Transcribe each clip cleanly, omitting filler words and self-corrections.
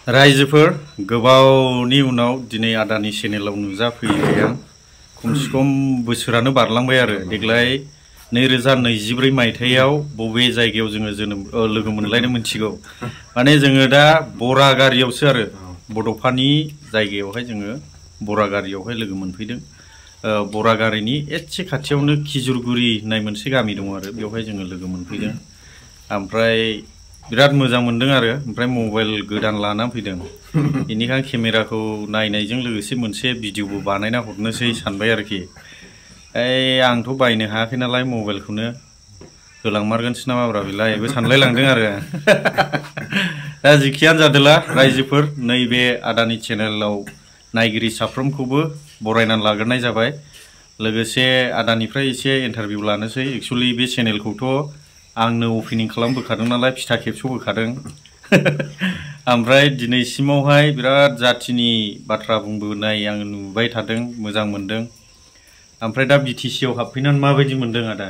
रायजोफोर गोबावनि उनाव दिनै आदानि चेनेलाव नुजाफैबाय आं खमसे खम बोसोरानो बारलांबाय आरो देग्लाय 2024 मायथाइयाव बबे जायगायाव जोङो लोगो मोनलायनो मिथिगौ माने जोङो दा बरागारियावसो आरो बड'फानि जायगायावहाय जोङो बरागारियावहाय लोगो मोनफैदों बरागारिनि एसे खाथियावनो खिजुरगुरि होननाय मोनसे गामि दं आरो बेवहाय जोङो लोगो मोनफैदों ओमफ्राय बिराद मोजां मोनदों आरो ओमफ्राय मबाइल गोदान लाना फैदों बेनिखायनो केमेराखौ नायनायजों लोगोसे मोनसे भिडिअबो बानायना हरनोसै सानबाय आरोखि आंथ' बायनो हायाखै नालाय मबाइलखौनो होलांमारगोनसो नामाब्रा बेलायबो सानलाय लांदों आरो दा जिखियानो जादोला रायजोफोर नैबे आदानि चेनेलाव नायगिरि साफ्रोमखौबो बरायनानै लाग्रोनाय जाबाय लोगोसे आदानिफ्राय एसे इन्टारभिउ लानोसै एक्चुअली बे चेनेलखौथ' आंनो ओपनिं खालामबोखादों नालाय फिथा खेबस'बोखादों ओमफ्राय दिनैसिमावहाय बिराद जाथिनि बाथ्रा बुंबोनाय आं नुबाय थादों मोजां मोनदों ओमफ्राय दा बिटिसिआव हाबफैनानै माबायदि मोनदों आदा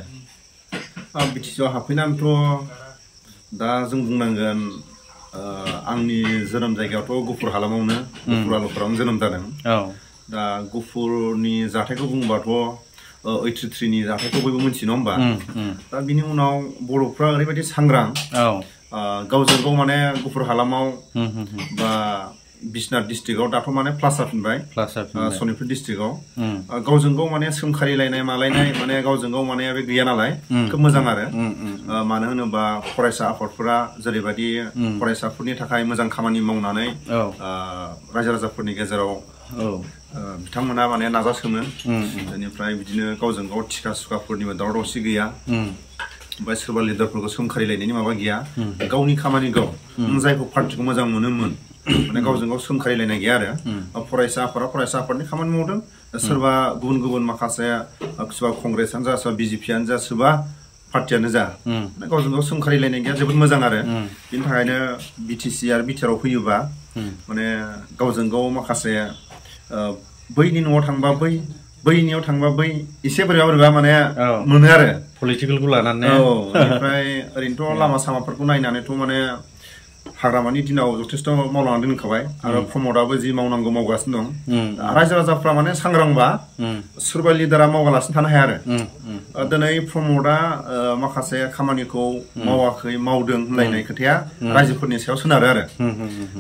बिटिसिआव हाबफैनानैथ' दा जों बुंनांगोन आंनि जोनोम जायगायावथ' गुफुर हालामावनो गुफुर आलुफोरावनो जोनोम जादों दा गुफुरनि जाथायखौ बुंबाथ' 83नि जाथायखौ बयबो मिथियो नङा होमबा दा बिनि उनाव बर'फ्रा ओरैबायदि सांग्रां गावजों गाव माने गुफुर हालामाव बा बिश्वनाथ डिस्ट्रिक्टआव दाथ' माने प्लास जाफिनबाय सनितपुर डिस्ट्रिक्टआव गावजों गाव माने सोंखारिलायनाय मालायनाय माने गावजों गाव माने बे गैया नालाय खोब मोजां आरो मानो होनोबा फरायसा आफादफोरा जेरैबायदि फरायसाफोरनि थाखाय मोजां खामानि मावनानै रायजो राजाफोरनि गेजेराव बिथांमोना माने नाजासोमो बेनिफ्राय बिदिनो गावजों गाव थिखा सुखाफोरनिबो दावराव दावसि गैया ओमफ्राय सोरबा लिडारफोरखौ सोंखारिलायनायनि माबा गैया गावनि खामानि गाव जायखौ पार्टिखौ मोजां मोनोमोन माने गावजों गाव सोंखारिलायनाय गैया आरो फरायसा आफादा फरायसा आफादनि खामानि मावदों सोरबा गुबुन गुबुन माखासे सोरबा कंग्रेसआनो जा सोरबा बिजेपिआनो जा सोरबा पार्टियानो जा गावजों गाव सोंखारिलायनाय गैया जोबोद मोजां आरो बिनि थाखायनो बिटिसि आरो बिटिआरआव फैयोबा माने गावजों गाव माखासे बैनि न'आव थांबा बैनियाव थांबा बै एसे बोरैबा बोरैबा माने मोनो आरो पलिटिकेलखौ लानानै ओमफ्राय ओरैनोथ' लामा सामाफोरखौ नायनानैथ' माने हाग्रामानि दिनाव जथेस्थ' मावलांनानै दोनखाबाय आरो प्रमदआबो जि मावनांगौ मावगासिनो दं रायजो राजाफ्रा माने सांग्रांबा सोरबा लिडारा मावालासिनो थानो हाया आरो दिनै प्रमदआ माखासे खामानिखौ मावाखै मावदों होनलायनाय खोथाया रायजोफोरनि सायाव सोनारो आरो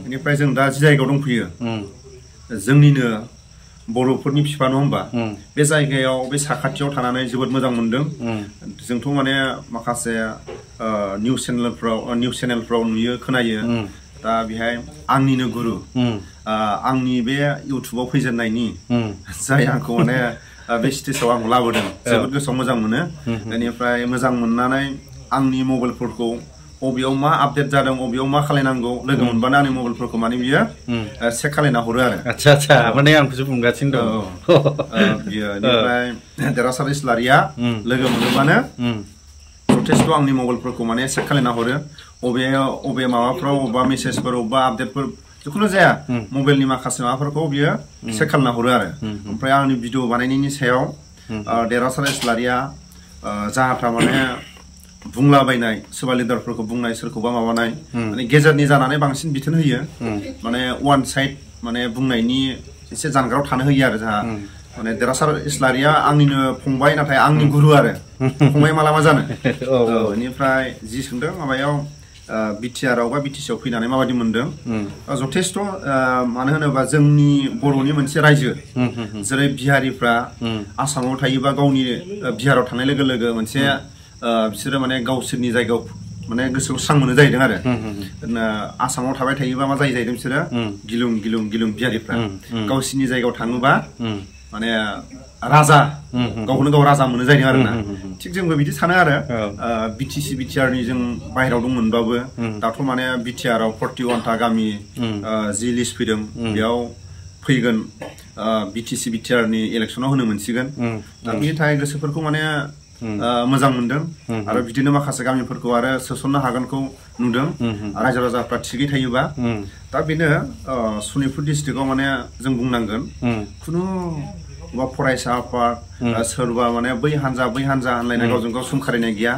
बेनिफ्राय जों दा जि जायगायाव दंफैयो जोंनिनो बर'फोरनि बिफा नङा होमबा बे जायगायाव बे साखाथियाव थानानै जोबोद मोजां मोनदों जोंथ' माने माखासे निउस चेनेलफ्राव नुयो खोनायो दा बेहाय आंनिनो गुरु आंनि बे इउटुबाव फैजेननायनि जाय आंखौ माने बे स्टेजाव आंखौ लाबोदों जोबोद गोसोआव मोजां मोनो बेनिफ्राय मोजां मोननानै आंनि मबाइलफोरखौ अबेयाव मा आपडेट जादों अबेयाव मा खालायनांगौ लोगो मोनबानो आंनि मबाइलफोरखौ माने बियो चेक खालायना हरो आरो आच्छा माने आंखौसो बुंगासिनो दं बियो बेनिफ्राय देरहासार इस्लारिया लोगो मोनोबानो जथेस्थ' आंनि मबाइलफोरखौ माने चेक खालायना हरो अबे माबाफ्राव अबेबा मेसेजफोर अबेबा आपडेटफोर जिखुनु जाया मबाइलनि माखासे माबाफोरखौ बियो चेक खालायना हरो आरो ओमफ्राय आंनि भिडिअ बानायनायनि सायाव देरहासार इस्लारिया जाहाथा माने बुंलाबायनाय सोरबा लिडारफोरखौ बुंनाय सोरखौबा माबानाय माने गेजेरनि जानानै बांसिन बिथोन होयो माने वान साइड माने बुंनायनि एसे जानगाराव थानो होयो आरो जोंहा माने देरहासार इस्लारिया आंनिनो फंबाय नाथाय आंनि गुरु आरो फंबाय माला मा जानो बेनिफ्राय जि सोंदों माबायाव बिटिआरआव बा बिटिसिआव फैनानै माबायदि मोनदों जथेस्थ' मानो होनोबा जोंनि बर'नि मोनसे रायजो जेरै बिहारिफ्रा आसामाव थायोबा गावनि बिहाराव थांनाय लोगो लोगो मोनसे बिसोरो माने गावसोरनि जायगायाव माने गोसोआव स्रां मोनो जाहैदों आरो आसामाव थाबाय थायोबा मा जाहैदों बिसोरो गिलुं गिलुं गिलुं बिहारिफ्रा गावसोरनि जायगायाव थाङोबा माने राजा गावखौनो गाव राजा मोनो जाहैदों आरोना थिग जोंबो बिदि सानो आरो बिटिसि बिटिआरनि जों बाहेरायाव दंमोनबाबो दाथ' माने बिटिआरआव 41टा गामि जि लिस्ट फैदों बेयाव फैगोन बिटिसि बिटिआरनि इलेक्सनाव होनो मोनसिगोन दा बिनि थाखाय गोसोफोरखौ माने मोजां मोनदों आरो बिदिनो माखासे गामिफोरखौ आरो सोसननो हागोनखौ नुदों रायजो राजाफ्रा थिगै थायोबा दा बेनो सनितपुर डिस्ट्रिक्टआव माने जों बुंनांगोन खुनु बा फरायसा आफाद सोरबा माने बै हान्जा होनलायनाय गावजों गाव सोंखारिनाय गैया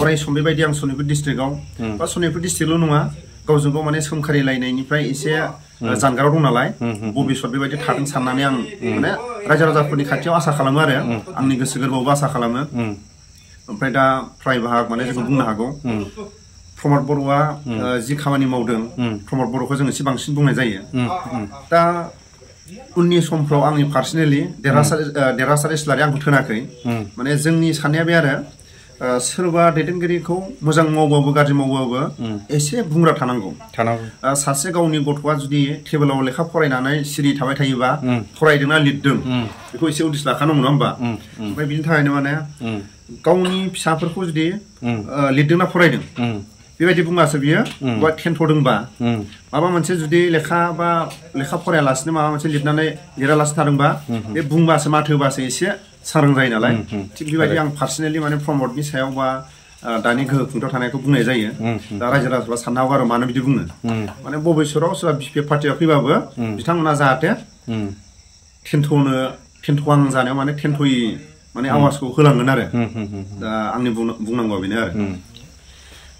अराय सम बेबायदि आं सनितपुर डिस्ट्रिक्टआव बा सनितपुर डिस्ट्रिक्टल' नङा गावजों गाव माने सोमखारिलायनायनिफ्राय एसे जानगाराव दं नालाय भबिष्यत बेबायदि थागोन साननानै आं माने रायजो राजाफोरनि खाथियाव आसा खालामो आरो आंनि गोसो गोरबोआवबो आसा खालामो ओमफ्राय दा फ्राय बाहाग माने जों बुंनो हागौ प्रमद बर'आ जि खामानि मावदों प्रमद बर'खौ जों एसे बांसिन बुंनाय जायो दा उननि समफ्राव आंनि पार्सनेलि देरहासार इस्लारि आंखौ थोनाखै माने जोंनि साननाया बे आरो सोरबा दैदेनगिरिखौ मोजां मावबाबो गाज्रि मावबाबो एसे बुंग्रा थानांगौ सासे गावनि गथ'आ जुदि टेबोलाव लेखा फरायनानै सिरि थाबाय थायोबा फरायदोंना लिरदों बेखौ एसे उदिस लाखानांगौ नङा होमबा ओमफ्राय बिनि थाखायनो माने गावनि फिसाफोरखौ जुदि लिरदोंना फरायदों बेबायदि बुङासो बियो बा थेनथ'दोंबा माबा मोनसे जुदि लेखा फरायालासिनो माबा मोनसे लिरालासिनो थादोंबा बे बुंबासो माथो होबासो एसे सांग्रां जायो नालाय थिग बेबायदि आं पार्सनेलि माने प्रमदनि सायाव बा दानि गोहो खुंथायाव थानायखौ बुंनाय जायो दा रायजो राजाफ्रा साननो हागौ आरो मानो बिदि बुङो माने भबिष्यतआव सोरबा बिपिएफ पार्टियाव फैबाबो बिथांमोना जाहाथे थेनथ'आं जानायाव माने थेनथ'यि माने आवाजखौ होलांगोन आरो दा आंनि बुंनांगौआ बेनो आरो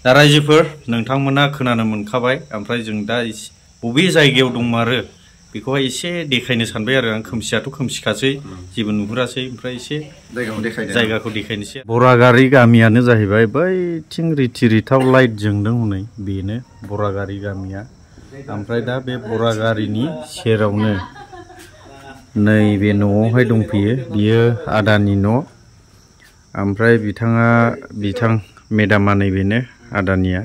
दा रायजोफोर नोंथांमोना खोनानो मोनखाबाय ओमफ्राय जों दा बबे जायगायाव दंमारो बेखौहाय एसे देखायनो सानबाय आरो आं खोमसियाथ' खोमसिखासै जेबो नुहुरासै ओमफ्राय एसे जायगाखौ देखायनोसै बरागारि गामियानो जाहैबाय बैथिं रिथि रिथाव लाइट जोंदों हनै बेनो बरागारि गामिया ओमफ्राय दा बे बरागारिनि सेरावनो नैबे न'आवहाय दंफैयो बियो आदानि न' ओमफ्राय बिथां मेदामा नैबेनो आदानिया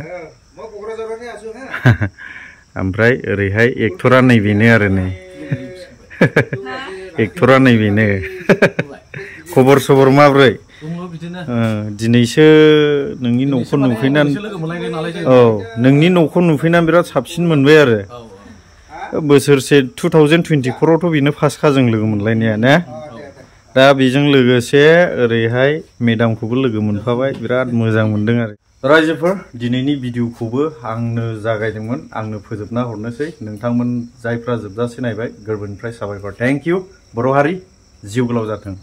ओमफ्राय ओरैहाय एक्टरा नैबेनो आरो नै एक्टरा नैबेनो खबर सबर माब्रै दिनैसो नोंनि न'खौ नुफैनानै नोंनि न'खौ नुफैनानै बिराद साबसिन मोनबाय आरो बोसोरसे 2024आवथ' बेनो फार्स्टखा जों लोगो मोनलायनाया ना दा बेजों लोगोसे ओरैहाय मेदामखौबो लोगो मोनफाबाय बिराद मोजां मोनदों आरो रायजोफोर दिनैनि भिडिअखौबो आंनो जागायदोंमोन आंनो फोजोबना हरनोसै नोंथांमोन जायफ्रा जोबजासे नायबाय गोरबोनिफ्राय साबायखर थेंक इउ बर' हारि जिउ गोलाव जाथों।